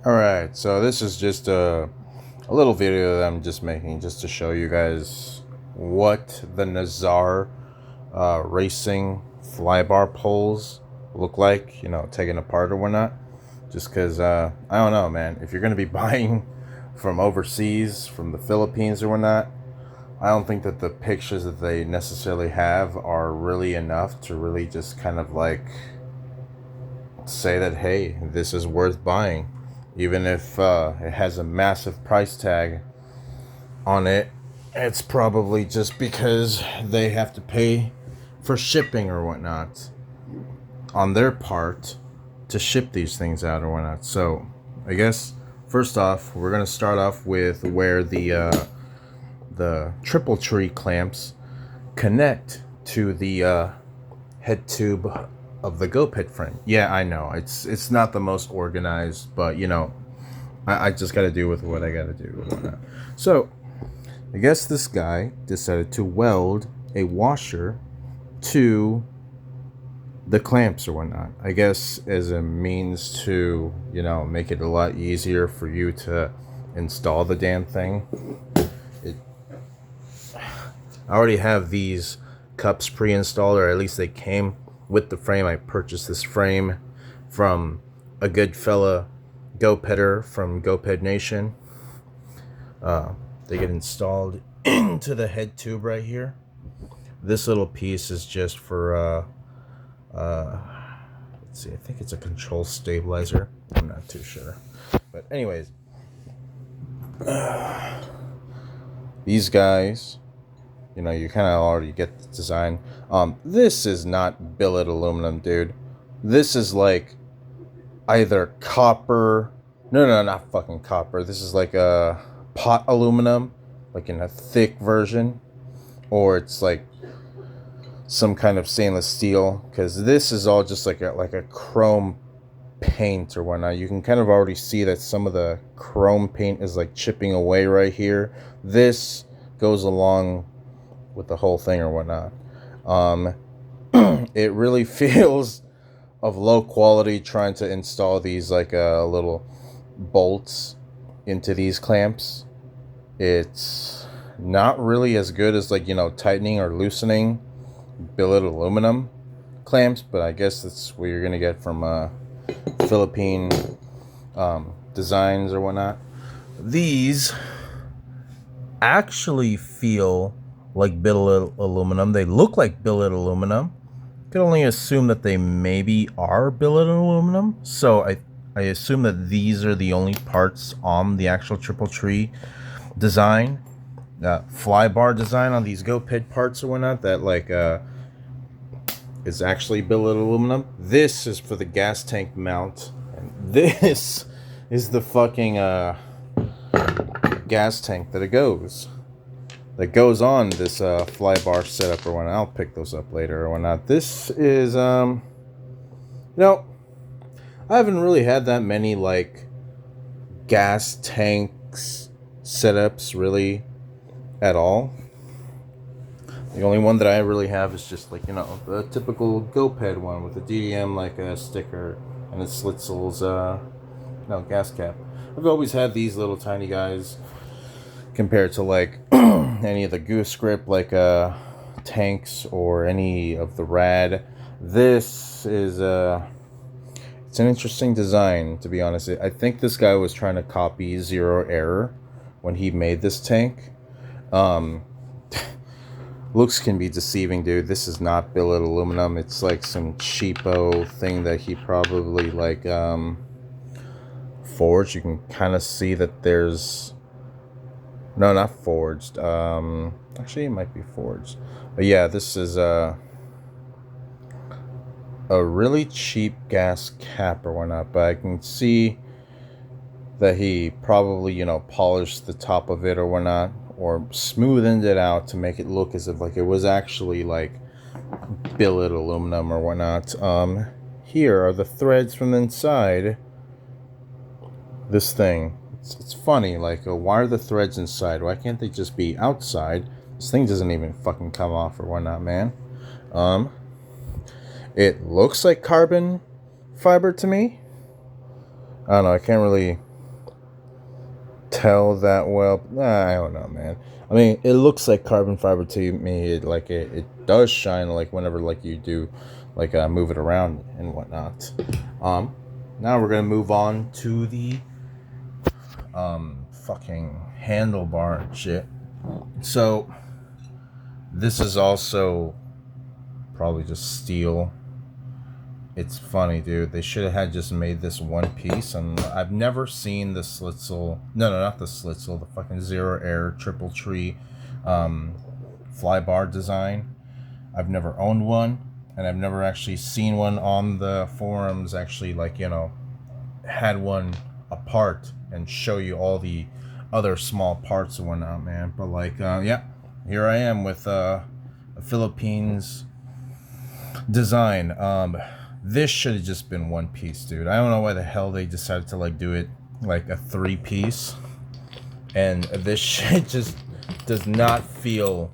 Alright, so this is just a little video that I'm just making just to show you guys what the Nazar racing flybar poles look like, taken apart or whatnot. Just because, I don't know, man. If you're going to be buying from overseas, from the Philippines or whatnot, I don't think that the pictures that they necessarily have are really enough to really just kind of like say that, hey, this is worth buying. Even if it has a massive price tag on it, it's probably just because they have to pay for shipping or whatnot on their part to ship these things out or whatnot. So I guess first off, we're gonna start off with where the triple tree clamps connect to the head tube of the go pit frame. Yeah, I know it's not the most organized, but I just gotta do with what I gotta do. So I guess this guy decided to weld a washer to the clamps or whatnot. I guess as a means to make it a lot easier for you to install the damn thing. I already have these cups pre-installed, or at least they came with the frame. I purchased this frame from a good fella, GoPetter from GoPed Nation. They get installed into the head tube right here. This little piece is just for let's see, I think it's a control stabilizer. I'm not too sure, but anyways, these guys, you kind of already get the design. This is not billet aluminum, dude. This is like either copper. No, not fucking copper. This is like a pot aluminum, like in a thick version, or it's like some kind of stainless steel. Because this is all just like a chrome paint or whatnot. You can kind of already see that some of the chrome paint is like chipping away right here. This goes along with the whole thing or whatnot. It really feels of low quality trying to install these like little bolts into these clamps. It's not really as good as like tightening or loosening billet aluminum clamps, but I guess that's what you're gonna get from Philippine designs or whatnot. These actually feel like billet aluminum. They look like billet aluminum. You can only assume that they maybe are billet aluminum. So I assume that these are the only parts on the actual triple tree design, flybar design on these GoPed parts or whatnot that like is actually billet aluminum. This is for the gas tank mount, and this is the fucking gas tank that goes on this flybar setup or whatnot. I'll pick those up later or whatnot. This is I haven't really had that many like gas tanks setups really at all. The only one that I really have is just like the typical GoPed one with a DDM like a sticker and a Slitzel's gas cap. I've always had these little tiny guys compared to like any of the Goose Grip like tanks or any of the Rad. This is it's an interesting design, to be honest. I think this guy was trying to copy Zero Error when he made this tank. Looks can be deceiving, dude. This is not billet aluminum. It's like some cheapo thing that he probably like forged. You can kind of see that there's not forged. Actually, it might be forged. But yeah, this is a really cheap gas cap or whatnot. But I can see that he probably polished the top of it or whatnot, or smoothened it out to make it look as if like it was actually like billet aluminum or whatnot. Here are the threads from inside this thing. It's funny, like why are the threads inside? Why can't they just be outside? This thing doesn't even fucking come off or whatnot, man. It looks like carbon fiber to me. I don't know, I can't really tell that well. Nah, I don't know, man. I mean, it looks like carbon fiber to me. It does shine like whenever like you do like move it around and whatnot. Now we're gonna move on to the fucking handlebar and shit. So this is also probably just steel. It's funny, dude. They should have had just made this one piece, and I've never seen the Slitzel. No, not the Slitzel. The fucking Zero Air Triple Tree fly bar design. I've never owned one, and I've never actually seen one on the forums. Actually, like, you know, had one apart and show you all the other small parts and whatnot, man. But like, yeah, here I am with a Philippines design. This should have just been one piece, dude. I don't know why the hell they decided to like do it like a 3-piece. And this shit just does not feel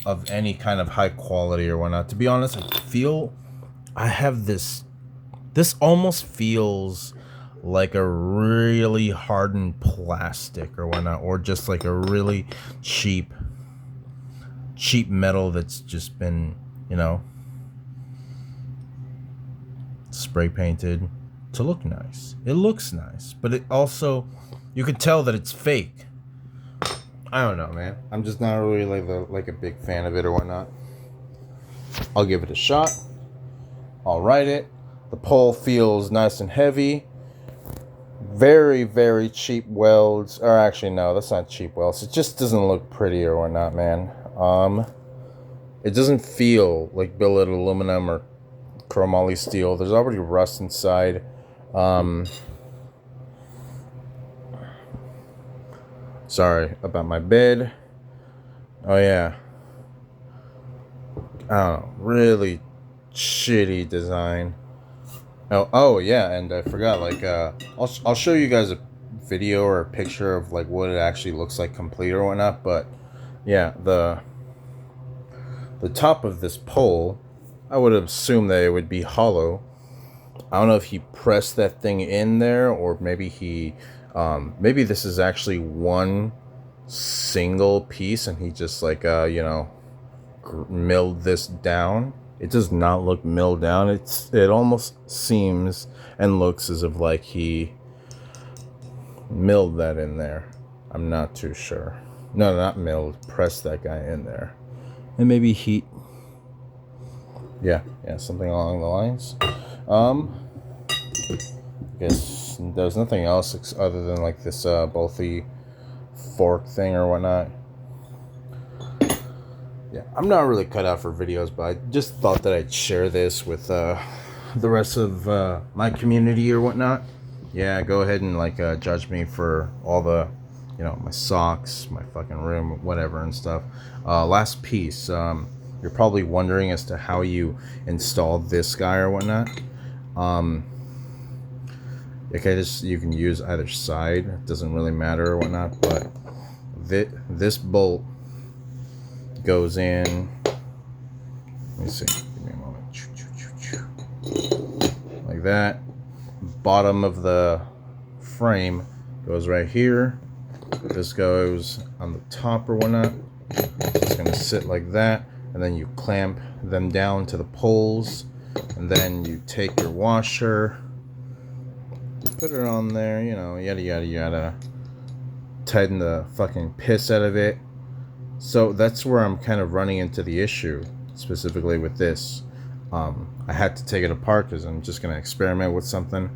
of any kind of high quality or whatnot. To be honest, I have this almost feels like a really hardened plastic or whatnot, or just like a really cheap metal that's just been, you know, spray painted to look nice. It looks nice, but it also, you could tell that it's fake. I don't know, man. I'm just not really like a big fan of it or whatnot. I'll give it a shot. I'll ride it. The pole feels nice and heavy. Very, very cheap welds. Or actually, no, that's not cheap welds. It just doesn't look pretty or whatnot, man. It doesn't feel like billet aluminum or chromoly steel. There's already rust inside. Sorry about my bed. Oh yeah. I don't know. Really shitty design. Oh yeah, and I forgot. Like, I'll show you guys a video or a picture of like what it actually looks like complete or whatnot. But yeah, the top of this pole, I would assume that it would be hollow. I don't know if he pressed that thing in there, or maybe he, maybe this is actually one single piece and he just like, you know, milled this down. It does not look milled down. It almost seems and looks as if like he milled that in there. I'm not too sure. No, not milled. Pressed that guy in there, and maybe heat. Yeah, something along the lines. I guess there's nothing else other than like this bulky fork thing or whatnot. Yeah, I'm not really cut out for videos, but I just thought that I'd share this with the rest of my community or whatnot. Yeah, go ahead and like judge me for all the, you know, my socks, my fucking room, whatever and stuff. Last piece. You're probably wondering as to how you installed this guy or whatnot. Okay, you can use either side. It doesn't really matter or whatnot, but this bolt goes in. Let me see. Give me a moment. Like that. Bottom of the frame goes right here. This goes on the top or whatnot. It's gonna sit like that, and then you clamp them down to the poles, and then you take your washer, put it on there, you know, yada yada yada. Tighten the fucking piss out of it. So that's where I'm kind of running into the issue, specifically with this. I had to take it apart because I'm just gonna experiment with something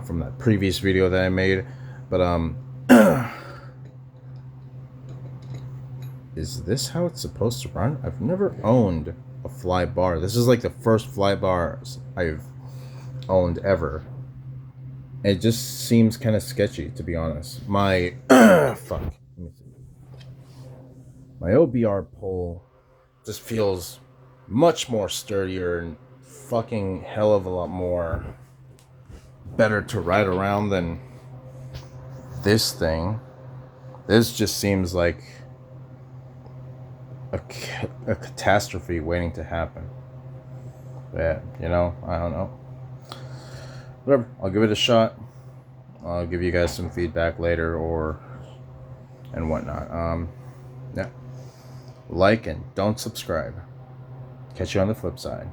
from that previous video that I made. But is this how it's supposed to run? I've never owned a fly bar. This is like the first fly bars I've owned ever. It just seems kind of sketchy, to be honest. My fuck. My OBR pole just feels much more sturdier and fucking hell of a lot more better to ride around than this thing. This just seems like a catastrophe waiting to happen. Yeah, you know, I don't know. Whatever, I'll give it a shot. I'll give you guys some feedback later, or and whatnot. Yeah. Like and don't subscribe. Catch you on the flip side.